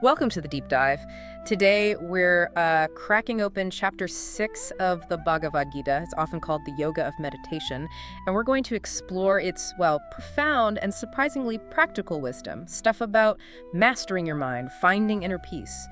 Welcome to the deep dive. Today we're cracking open chapter 6 of the Bhagavad Gita. It's often called the Yoga of Meditation, and we're going to explore its, well, profound and surprisingly practical wisdom, stuff about mastering your mind, finding inner peace.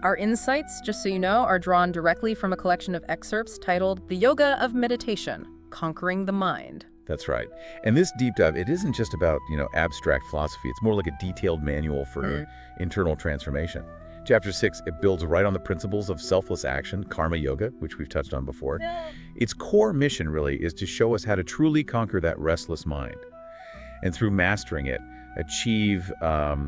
Our insights, just so you know, are drawn directly from a collection of excerpts titled The Yoga of Meditation, Conquering the Mind. That's right. And this deep dive, it isn't just about, abstract philosophy. It's more like a detailed manual for internal transformation. Chapter 6, it builds right on the principles of selfless action, karma yoga, which we've touched on before. Its core mission, really, is to show us how to truly conquer that restless mind. And through mastering it, achieve a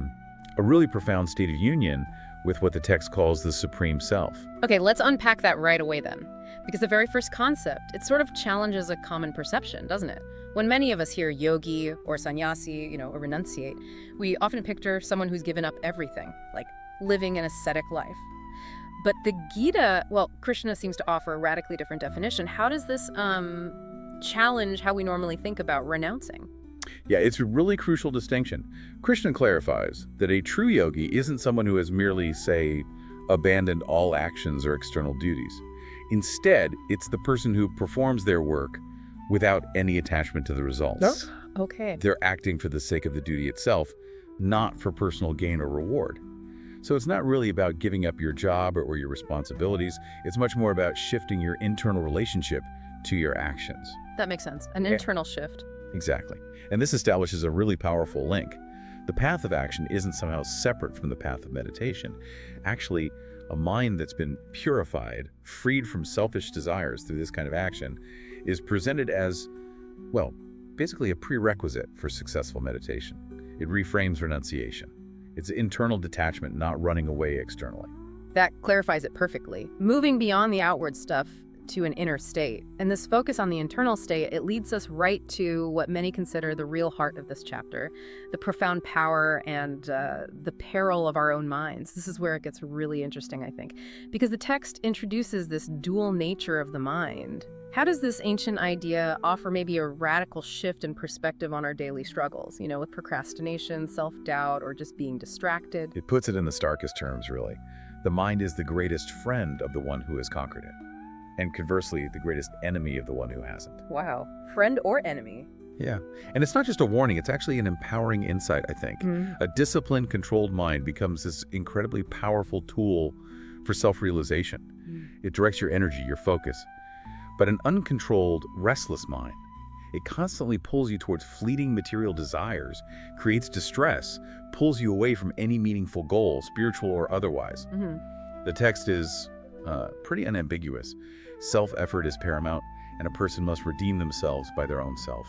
really profound state of union with what the text calls the Supreme Self. Okay, let's unpack that right away then. Because the very first concept, it sort of challenges a common perception, doesn't it? When many of us hear yogi or sannyasi, or renunciate, we often picture someone who's given up everything, like living an ascetic life. But the Gita, well, Krishna seems to offer a radically different definition. How does this challenge how we normally think about renouncing? Yeah, it's a really crucial distinction. Krishna clarifies that a true yogi isn't someone who has merely, say, abandoned all actions or external duties. Instead, it's the person who performs their work without any attachment to the results. Oh, okay. They're acting for the sake of the duty itself, not for personal gain or reward. So it's not really about giving up your job or your responsibilities. It's much more about shifting your internal relationship to your actions. That makes sense. An internal shift. Exactly. And this establishes a really powerful link. The path of action isn't somehow separate from the path of meditation. Actually, a mind that's been purified, freed from selfish desires through this kind of action, is presented as, well, basically a prerequisite for successful meditation. It reframes renunciation. It's internal detachment, not running away externally. That clarifies it perfectly. Moving beyond the outward stuff to an inner state. And this focus on the internal state, it leads us right to what many consider the real heart of this chapter, the profound power and the peril of our own minds. This is where it gets really interesting, I think, because the text introduces this dual nature of the mind. How does this ancient idea offer maybe a radical shift in perspective on our daily struggles, with procrastination, self-doubt, or just being distracted? It puts it in the starkest terms, really. The mind is the greatest friend of the one who has conquered it. And conversely, the greatest enemy of the one who hasn't. Wow. Friend or enemy? Yeah. And it's not just a warning, it's actually an empowering insight, I think. A disciplined, controlled mind becomes this incredibly powerful tool for self-realization. It directs your energy, your focus. But an uncontrolled, restless mind, it constantly pulls you towards fleeting material desires, creates distress, pulls you away from any meaningful goal, spiritual or otherwise. The text is pretty unambiguous. Self-effort is paramount, and a person must redeem themselves by their own self.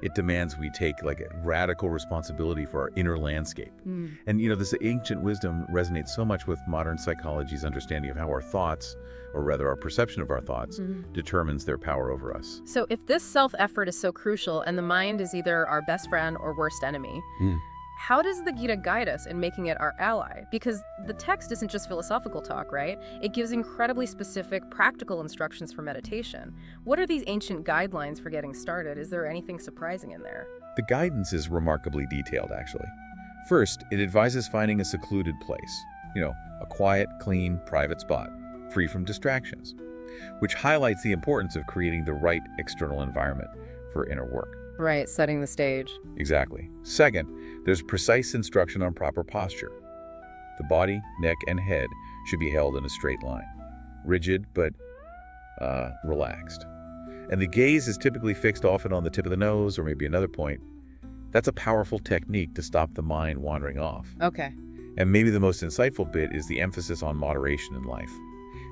It demands we take a radical responsibility for our inner landscape. And this ancient wisdom resonates so much with modern psychology's understanding of how our thoughts, or rather our perception of our thoughts, determines their power over us. So if this self-effort is so crucial and the mind is either our best friend or worst enemy, how does the Gita guide us in making it our ally? Because the text isn't just philosophical talk, right? It gives incredibly specific, practical instructions for meditation. What are these ancient guidelines for getting started? Is there anything surprising in there? The guidance is remarkably detailed, actually. First, it advises finding a secluded place, a quiet, clean, private spot, free from distractions, which highlights the importance of creating the right external environment for inner work. Right, setting the stage. Exactly. Second, there's precise instruction on proper posture. The body, neck, and head should be held in a straight line, rigid but relaxed. And the gaze is typically fixed often on the tip of the nose or maybe another point. That's a powerful technique to stop the mind wandering off. Okay. And maybe the most insightful bit is the emphasis on moderation in life.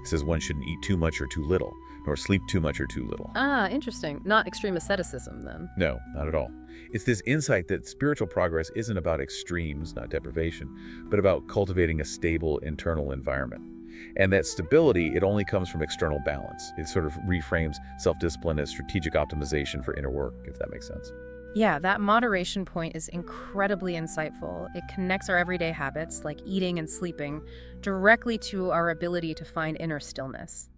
It says one shouldn't eat too much or too little, nor sleep too much or too little. Ah, interesting. Not extreme asceticism, then. No, not at all. It's this insight that spiritual progress isn't about extremes, not deprivation, but about cultivating a stable internal environment. And that stability, it only comes from external balance. It sort of reframes self-discipline as strategic optimization for inner work, if that makes sense. Yeah, that moderation point is incredibly insightful. It connects our everyday habits, like eating and sleeping, directly to our ability to find inner stillness.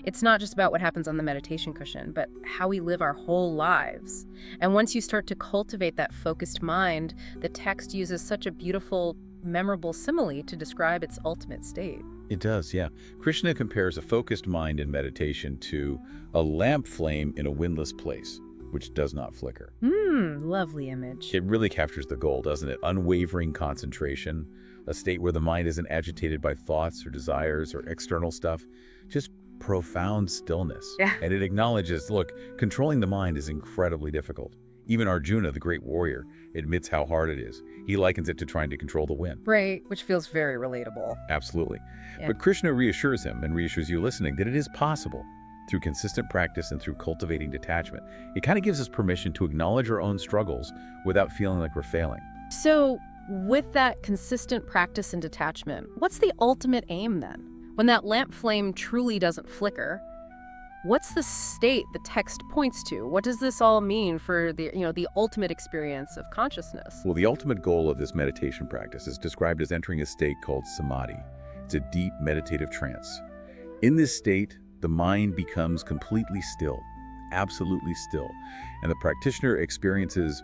It's not just about what happens on the meditation cushion, but how we live our whole lives. And once you start to cultivate that focused mind, the text uses such a beautiful memorable simile to describe its ultimate state. It does, yeah. Krishna compares a focused mind in meditation to a lamp flame in a windless place, which does not flicker. Lovely image. It really captures the goal, doesn't it? Unwavering concentration, a state where the mind isn't agitated by thoughts or desires or external stuff, just profound stillness. Yeah. And it acknowledges, look, controlling the mind is incredibly difficult. Even Arjuna, the great warrior, admits how hard it is. He likens it to trying to control the wind. Right, which feels very relatable. Absolutely. Yeah. But Krishna reassures him and reassures you listening that it is possible through consistent practice and through cultivating detachment. It kind of gives us permission to acknowledge our own struggles without feeling like we're failing. So, with that consistent practice and detachment, what's the ultimate aim then? When that lamp flame truly doesn't flicker, what's the state the text points to? What does this all mean for the ultimate experience of consciousness? Well, the ultimate goal of this meditation practice is described as entering a state called samadhi. It's a deep meditative trance. In this state, the mind becomes completely still, absolutely still, and the practitioner experiences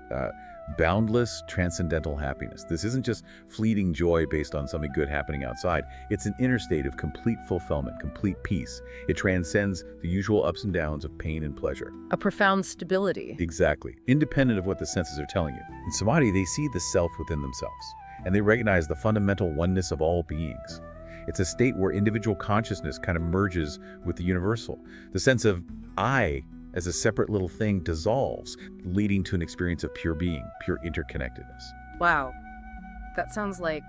boundless transcendental happiness. This isn't just fleeting joy based on something good happening outside. It's an inner state of complete fulfillment, complete peace. It transcends the usual ups and downs of pain and pleasure. A profound stability. Exactly, independent of what the senses are telling you. In samadhi, they see the self within themselves, and they recognize the fundamental oneness of all beings. It's a state where individual consciousness kind of merges with the universal. The sense of I as a separate little thing dissolves, leading to an experience of pure being, pure interconnectedness. Wow. That sounds like,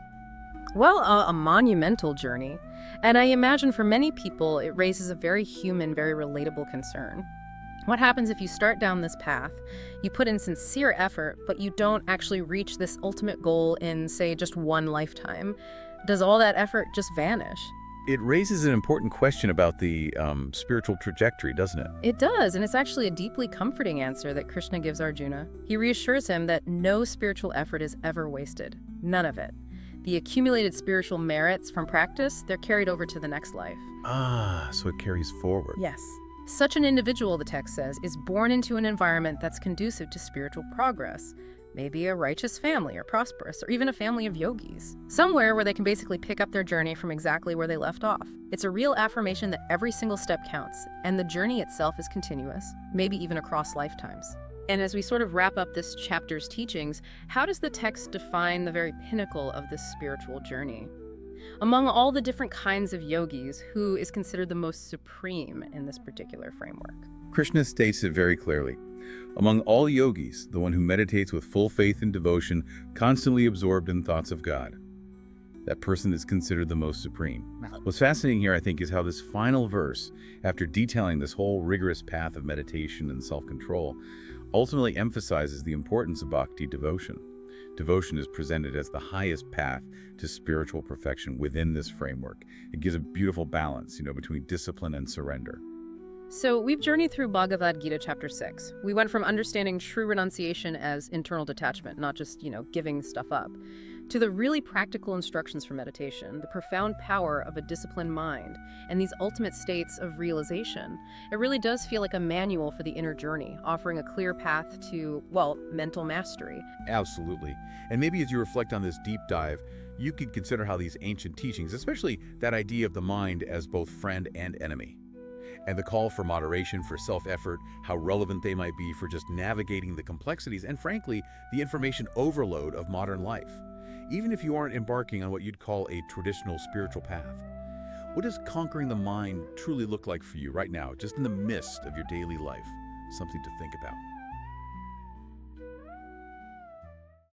well, a monumental journey. And I imagine for many people, it raises a very human, very relatable concern. What happens if you start down this path, you put in sincere effort, but you don't actually reach this ultimate goal in, say, just one lifetime? Does all that effort just vanish? It raises an important question about the spiritual trajectory, doesn't it? It does, and it's actually a deeply comforting answer that Krishna gives Arjuna. He reassures him that no spiritual effort is ever wasted. None of it. The accumulated spiritual merits from practice, they're carried over to the next life. Ah, so it carries forward. Yes. Such an individual, the text says, is born into an environment that's conducive to spiritual progress. Maybe a righteous family, or prosperous, or even a family of yogis. Somewhere where they can basically pick up their journey from exactly where they left off. It's a real affirmation that every single step counts, and the journey itself is continuous, maybe even across lifetimes. And as we sort of wrap up this chapter's teachings, how does the text define the very pinnacle of this spiritual journey? Among all the different kinds of yogis, who is considered the most supreme in this particular framework? Krishna states it very clearly. Among all yogis, the one who meditates with full faith and devotion, constantly absorbed in thoughts of God. That person is considered the most supreme. What's fascinating here, I think, is how this final verse, after detailing this whole rigorous path of meditation and self-control, ultimately emphasizes the importance of bhakti devotion. Devotion is presented as the highest path to spiritual perfection within this framework. It gives a beautiful balance, between discipline and surrender. So we've journeyed through Bhagavad Gita chapter 6. We went from understanding true renunciation as internal detachment, not just, giving stuff up, to the really practical instructions for meditation, the profound power of a disciplined mind, and these ultimate states of realization. It really does feel like a manual for the inner journey, offering a clear path to, mental mastery. Absolutely. And maybe as you reflect on this deep dive, you could consider how these ancient teachings, especially that idea of the mind as both friend and enemy, and the call for moderation, for self-effort, how relevant they might be for just navigating the complexities and, frankly, the information overload of modern life. Even if you aren't embarking on what you'd call a traditional spiritual path, what does conquering the mind truly look like for you right now, just in the midst of your daily life? Something to think about.